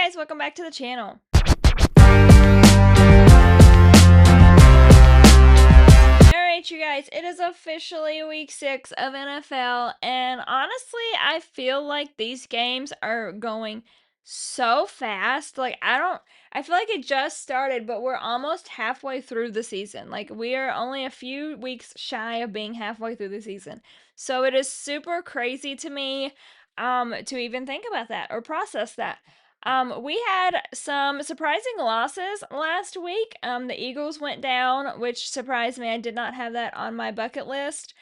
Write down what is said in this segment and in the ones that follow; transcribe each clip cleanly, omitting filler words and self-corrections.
guys, welcome back to the channel. Alright, you guys, it is officially week 6 of NFL, and honestly, I feel like these games are going so fast. I feel like it just started, but we're almost halfway through the season. Like, we are only a few weeks shy of being halfway through the season. So it is super crazy to me to even think about that or process that. We had some surprising losses last week. The Eagles went down, which surprised me. I did not have that on my bucket list.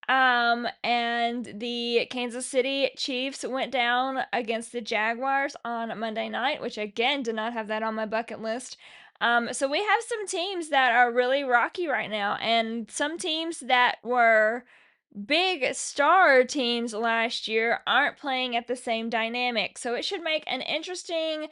And the Kansas City Chiefs went down against the Jaguars on Monday night, which again did not have that on my bucket list. So we have some teams that are really rocky right now, and some teams that were big star teams last year aren't playing at the same dynamic. So it should make an interesting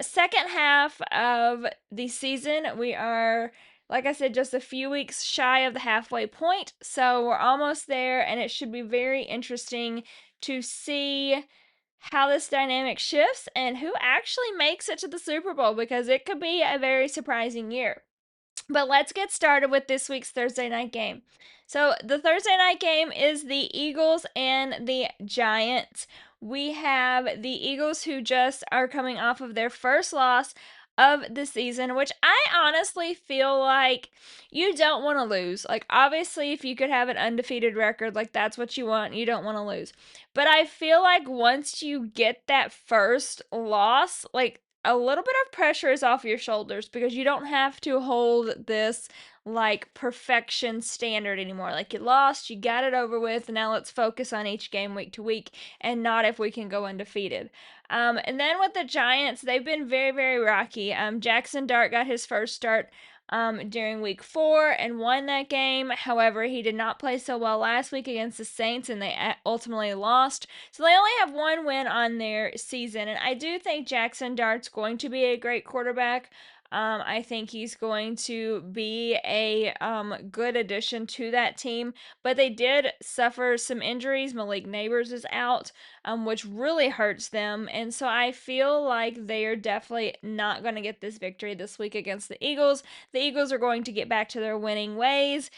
second half of the season. We are, like I said, just a few weeks shy of the halfway point. So we're almost there, and it should be very interesting to see how this dynamic shifts and who actually makes it to the Super Bowl, because it could be a very surprising year. But let's get started with this week's Thursday night game. So, the Thursday night game is the Eagles and the Giants. We have the Eagles, who just are coming off of their first loss of the season, which I honestly feel like you don't want to lose. Like, obviously, if you could have an undefeated record, like, that's what you want. You don't want to lose. But I feel like once you get that first loss, like, a little bit of pressure is off your shoulders, because you don't have to hold this like perfection standard anymore. Like, you lost, you got it over with. Now let's focus on each game week to week, and not if we can go undefeated. And then with the Giants, they've been very, very rocky. Jackson Dart got his first start during week 4 and won that game. However, he did not play so well last week against the Saints, and they ultimately lost. So they only have one win on their season. And I do think Jackson Dart's going to be a great quarterback. I think he's going to be a good addition to that team. But they did suffer some injuries. Malik Neighbors is out, which really hurts them. And so I feel like they are definitely not going to get this victory this week against the Eagles. The Eagles are going to get back to their winning ways.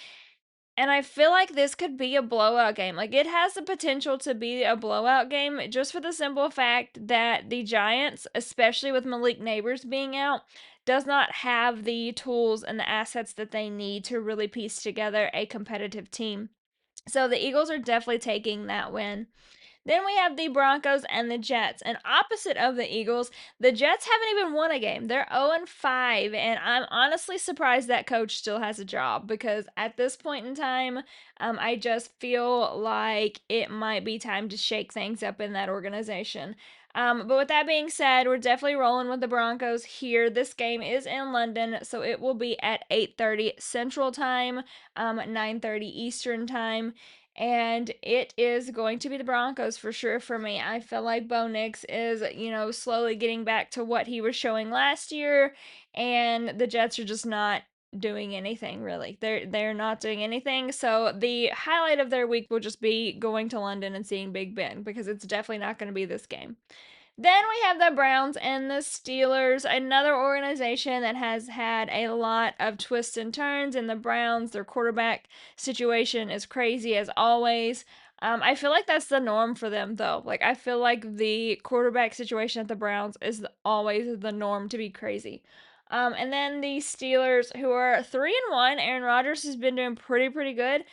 And I feel like this could be a blowout game. Like, it has the potential to be a blowout game, just for the simple fact that the Giants, especially with Malik Neighbors being out, does not have the tools and the assets that they need to really piece together a competitive team. So the Eagles are definitely taking that win. Then we have the Broncos and the Jets. And opposite of the Eagles, the Jets haven't even won a game. They're 0-5. And I'm honestly surprised that coach still has a job, because at this point in time, I just feel like it might be time to shake things up in that organization. But with that being said, we're definitely rolling with the Broncos here. This game is in London, so it will be at 8:30 Central Time, 9:30 Eastern Time. And it is going to be the Broncos for sure for me. I feel like Bo Nix is, slowly getting back to what he was showing last year, and the Jets are just not doing anything really. They're not doing anything. So the highlight of their week will just be going to London and seeing Big Ben, because it's definitely not going to be this game. Then we have the Browns and the Steelers, another organization that has had a lot of twists and turns. And the Browns, their quarterback situation is crazy as always. I feel like that's the norm for them, though. Like, I feel like the quarterback situation at the Browns is always the norm to be crazy. And then the Steelers, who are 3-1. Aaron Rodgers has been doing pretty good,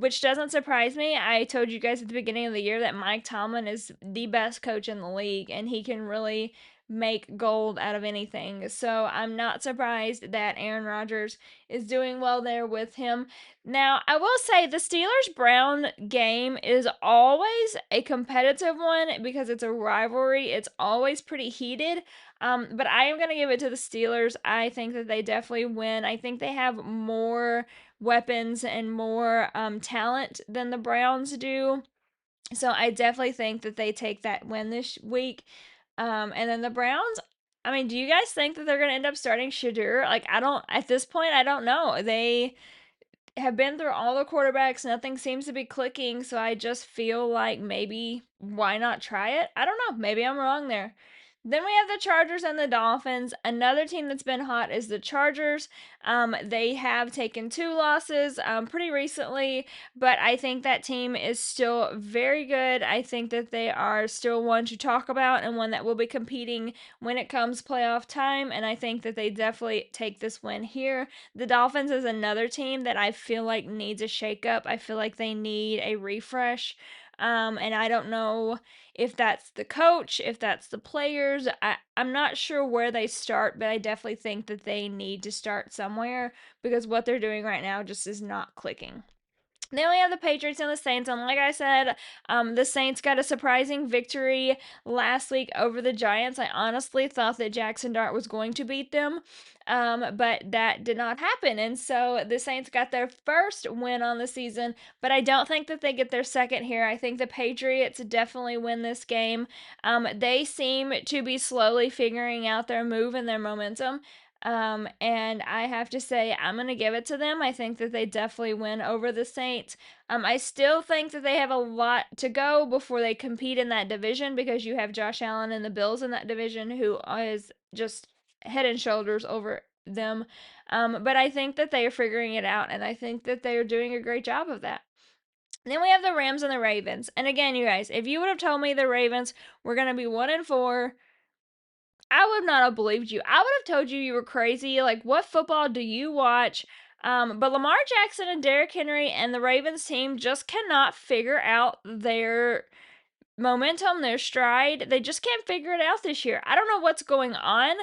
which doesn't surprise me. I told you guys at the beginning of the year that Mike Tomlin is the best coach in the league, and he can really make gold out of anything. So I'm not surprised that Aaron Rodgers is doing well there with him. Now, I will say the Steelers Brown game is always a competitive one, because it's a rivalry. It's always pretty heated. But I am going to give it to the Steelers. I think that they definitely win. I think they have more weapons and more talent than the Browns do. So I definitely think that they take that win this week. And then the Browns, I mean, do you guys think that they're going to end up starting Shadur? Like, at this point, I don't know. They have been through all the quarterbacks. Nothing seems to be clicking. So I just feel like maybe why not try it? I don't know. Maybe I'm wrong there. Then we have the Chargers and the Dolphins. Another team that's been hot is the Chargers. They have taken 2 losses pretty recently, but I think that team is still very good. I think that they are still one to talk about and one that will be competing when it comes playoff time. And I think that they definitely take this win here. The Dolphins is another team that I feel like needs a shakeup. I feel like they need a refresh. And I don't know if that's the coach, if that's the players. I'm not sure where they start, but I definitely think that they need to start somewhere because what they're doing right now just is not clicking. Then we have the Patriots and the Saints, and like I said, the Saints got a surprising victory last week over the Giants. I honestly thought that Jackson Dart was going to beat them, but that did not happen, and so the Saints got their first win on the season, but I don't think that they get their second here. I think the Patriots definitely win this game. They seem to be slowly figuring out their move and their momentum. And I have to say, I'm going to give it to them. I think that they definitely win over the Saints. I still think that they have a lot to go before they compete in that division because you have Josh Allen and the Bills in that division who is just head and shoulders over them. But I think that they are figuring it out, and I think that they are doing a great job of that. Then we have the Rams and the Ravens. And again, you guys, if you would have told me the Ravens were going to be 1-4, I would not have believed you. I would have told you were crazy. Like, what football do you watch? But Lamar Jackson and Derrick Henry and the Ravens team just cannot figure out their momentum, their stride. They just can't figure it out this year. I don't know what's going on.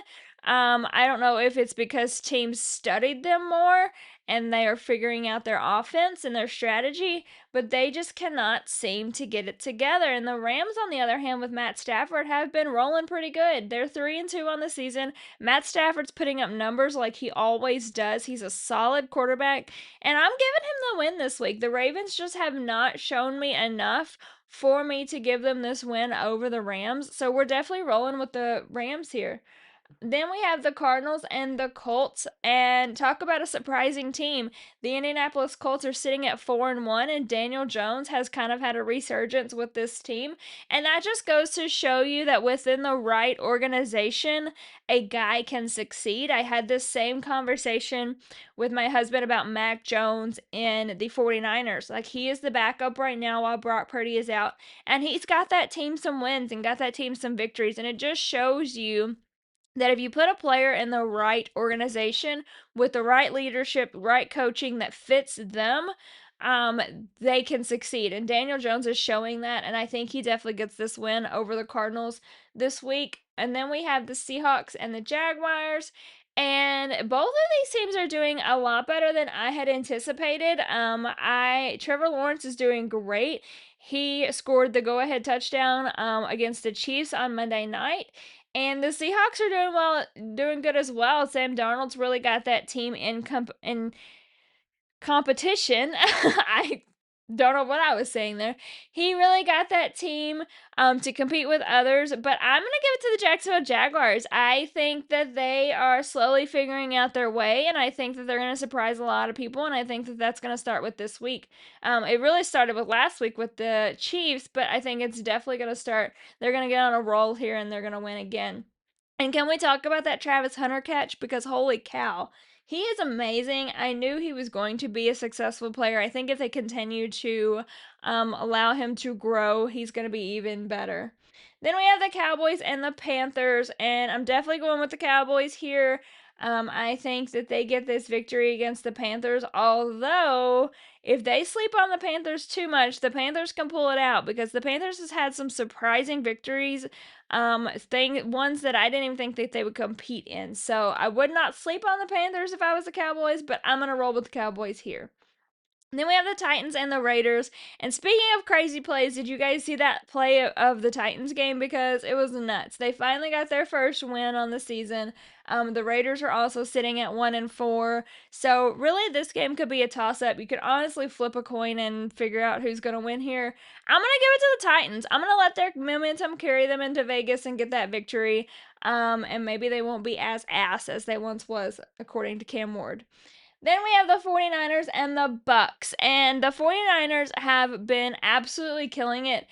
I don't know if it's because teams studied them more and they are figuring out their offense and their strategy, but they just cannot seem to get it together. And the Rams, on the other hand, with Matt Stafford, have been rolling pretty good. They're 3-2 on the season. Matt Stafford's putting up numbers like he always does. He's a solid quarterback, and I'm giving him the win this week. The Ravens just have not shown me enough for me to give them this win over the Rams. So we're definitely rolling with the Rams here. Then we have the Cardinals and the Colts, and talk about a surprising team. The Indianapolis Colts are sitting at 4-1, and Daniel Jones has kind of had a resurgence with this team. And that just goes to show you that within the right organization, a guy can succeed. I had this same conversation with my husband about Mac Jones in the 49ers. Like, he is the backup right now while Brock Purdy is out, and he's got that team some wins and got that team some victories, and it just shows you that if you put a player in the right organization with the right leadership, right coaching that fits them, they can succeed. And Daniel Jones is showing that, and I think he definitely gets this win over the Cardinals this week. And then we have the Seahawks and the Jaguars. And both of these teams are doing a lot better than I had anticipated. Trevor Lawrence is doing great. He scored the go-ahead touchdown against the Chiefs on Monday night. And the Seahawks are doing well, doing good as well. Sam Darnold's really got that team in competition. I don't know what I was saying there. He really got that team to compete with others, but I'm going to give it to the Jacksonville Jaguars. I think that they are slowly figuring out their way, and I think that they're going to surprise a lot of people, and I think that that's going to start with this week. It really started with last week with the Chiefs, but I think it's definitely going to start. They're going to get on a roll here, and they're going to win again. And can we talk about that Travis Hunter catch? Because holy cow, he is amazing. I knew he was going to be a successful player. I think if they continue to allow him to grow, he's going to be even better. Then we have the Cowboys and the Panthers, and I'm definitely going with the Cowboys here. I think that they get this victory against the Panthers, although if they sleep on the Panthers too much, the Panthers can pull it out because the Panthers has had some surprising victories, ones that I didn't even think that they would compete in. So I would not sleep on the Panthers if I was the Cowboys, but I'm gonna roll with the Cowboys here. Then we have the Titans and the Raiders. And speaking of crazy plays, did you guys see that play of the Titans game? Because it was nuts. They finally got their first win on the season. The Raiders are also sitting at 1-4. So really, this game could be a toss-up. You could honestly flip a coin and figure out who's going to win here. I'm going to give it to the Titans. I'm going to let their momentum carry them into Vegas and get that victory. And maybe they won't be as ass as they once was, according to Cam Ward. Then we have the 49ers and the Bucks. And the 49ers have been absolutely killing it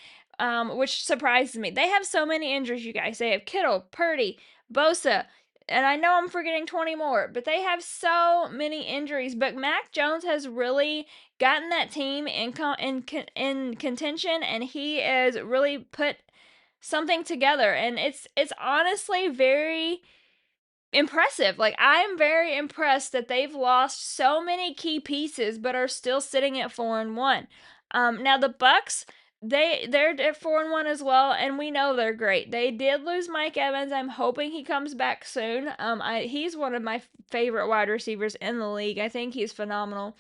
which surprises me. They have so many injuries, you guys. They have Kittle, Purdy, Bosa, and I know I'm forgetting 20 more, but they have so many injuries. But Mac Jones has really gotten that team in contention, and he has really put something together. And it's honestly very impressive. Like, I'm very impressed that they've lost so many key pieces but are still sitting at 4-1. Now the Bucks, they're at 4-1 as well, and we know they're great. They did lose Mike Evans. I'm hoping he comes back soon. He's one of my favorite wide receivers in the league. I think he's phenomenal.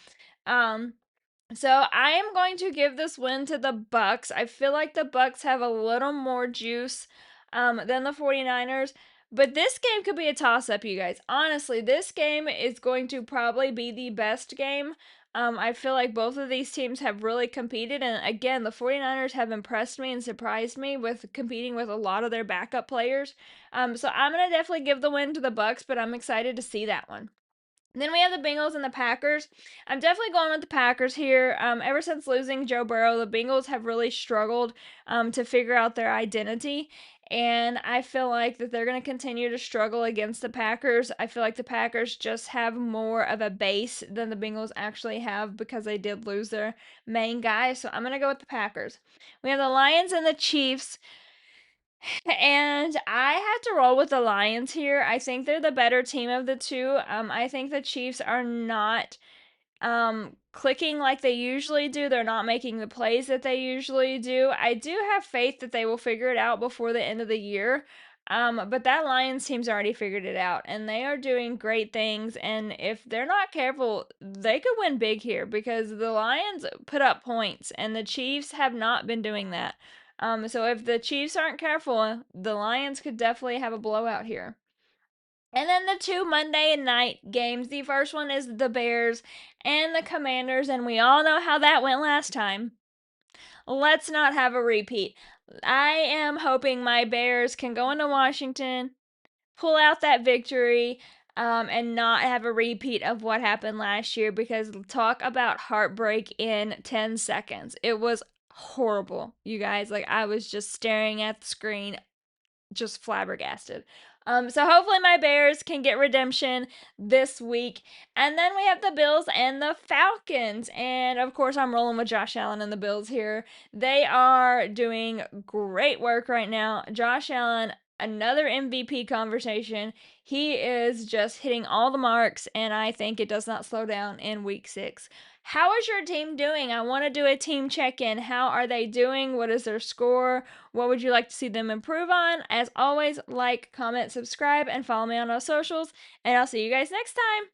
So I am going to give this win to the Bucks. I feel like the Bucks have a little more juice than the 49ers. But this game could be a toss-up, you guys. Honestly, this game is going to probably be the best game. I feel like both of these teams have really competed. And again, the 49ers have impressed me and surprised me with competing with a lot of their backup players. So I'm going to definitely give the win to the Bucks, but I'm excited to see that one. Then we have the Bengals and the Packers. I'm definitely going with the Packers here. Ever since losing Joe Burrow, the Bengals have really struggled to figure out their identity. And I feel like that they're going to continue to struggle against the Packers. I feel like the Packers just have more of a base than the Bengals actually have because they did lose their main guy. So I'm going to go with the Packers. We have the Lions and the Chiefs. And I have to roll with the Lions here. I think they're the better team of the two. I think the Chiefs are not clicking like they usually do. They're not making the plays that they usually do. I do have faith that they will figure it out before the end of the year. But that Lions team's already figured it out, and they are doing great things. And if they're not careful, they could win big here because the Lions put up points, and the Chiefs have not been doing that. So if the Chiefs aren't careful, the Lions could definitely have a blowout here. And then the two Monday night games. The first one is the Bears and the Commanders, and we all know how that went last time. Let's not have a repeat. I am hoping my Bears can go into Washington, pull out that victory, and not have a repeat of what happened last year because talk about heartbreak in 10 seconds. It was horrible, you guys. Like, I was just staring at the screen, just flabbergasted. So hopefully my Bears can get redemption this week. And then we have the Bills and the Falcons. And of course, I'm rolling with Josh Allen and the Bills here. They are doing great work right now. Josh Allen, another MVP conversation. He is just hitting all the marks, and I think it does not slow down in week 6. How is your team doing? I want to do a team check-in. How are they doing? What is their score? What would you like to see them improve on? As always, like, comment, subscribe, and follow me on our socials, and I'll see you guys next time.